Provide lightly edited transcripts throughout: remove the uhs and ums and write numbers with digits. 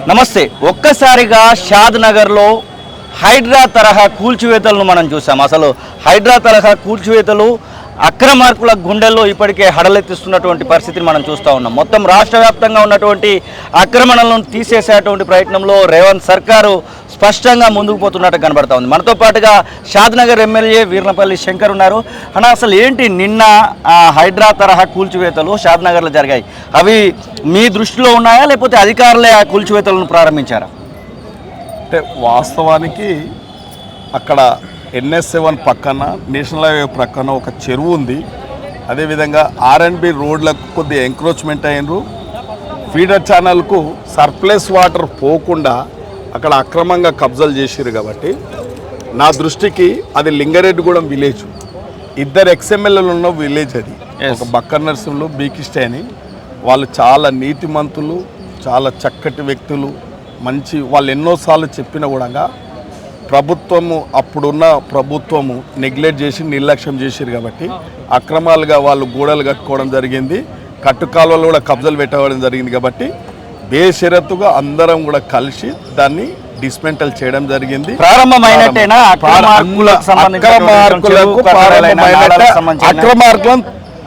నమస్తే. ఒక్కసారిగా షాద్ నగర్లో హైడ్రా తరహా కూల్చివేతలను మనం చూసాం. అసలు హైడ్రా తరహా కూల్చివేతలు అక్రమార్కుల గుండెల్లో ఇప్పటికే హడలెత్తిస్తున్నటువంటి పరిస్థితిని మనం చూస్తూ ఉన్నాం. మొత్తం రాష్ట్ర వ్యాప్తంగా ఉన్నటువంటి ఆక్రమణలను తీసేసేటువంటి ప్రయత్నంలో రేవంత్ సర్కారు స్పష్టంగా ముందుకు పోతున్నట్టు కనబడతా ఉంది. మనతో పాటుగా షాద్ నగర్ ఎమ్మెల్యే వీర్నపల్లి శంకర్ ఉన్నారు. అన్న, అసలు ఏంటి నిన్న హైడ్రా తరహా కూల్చివేతలు షాద్ నగర్లో జరిగాయి, అవి మీ దృష్టిలో ఉన్నాయా లేకపోతే అధికారులే ఆ కూల్చివేతలను ప్రారంభించారా? అంటే వాస్తవానికి అక్కడ NS7 పక్కన నేషనల్ హైవే ప్రక్కన ఒక చెరువు ఉంది. అదేవిధంగా R&B రోడ్లకు కొద్దిగా ఎంక్రోచ్మెంట్ అయినరు. ఫీడర్ ఛానల్కు సర్ప్లస్ వాటర్ పోకుండా అక్కడ అక్రమంగా కబ్జాలు చేసిరు. కాబట్టి నా దృష్టికి అది లింగారెడ్డిగూడెం విలేజ్, ఇద్దరు XMLలు ఉన్న విలేజ్ అది. ఒక బక్కర్ నర్సింహులు, బీకిష్టే అని, వాళ్ళు చాలా నీతిమంతులు, చాలా చక్కటి వ్యక్తులు, మంచి వాళ్ళు ఎన్నోసార్లు చెప్పిన కూడా ప్రభుత్వము అప్పుడున్న ప్రభుత్వము నెగ్లెక్ట్ చేసి నిర్లక్ష్యం చేశారు. కాబట్టి అక్రమాలుగా వాళ్ళు గోడలు కట్టుకోవడం జరిగింది, కట్టుకాలువలు కూడా కబ్జాలు పెట్టడం జరిగింది. కాబట్టి బేషరతుగా అందరం కూడా కలిసి దాన్ని డిస్మెంటల్ చేయడం జరిగింది. అక్రమార్కులను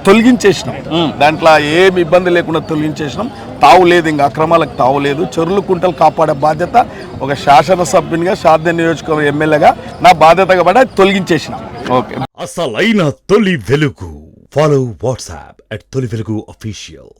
తొలగించేసినాం, దాంట్లో ఏమి ఇబ్బంది లేకుండా తొలగించేసినాం. తావు లేదు, ఇంకా అక్రమాలకు తావు లేదు. చెరువులు కుంటలు కాపాడే బాధ్యత ఒక శాసనసభ్యునిగా, షాద్ నియోజకవర్గ ఎమ్మెల్యేగా నా బాధ్యతగా పడి తొలగించేసినాం. ఓకే. అసలైన తొలి వెలుగు. ఫాలో వాట్సాప్ @తొలి వెలుగు అఫీషియల్.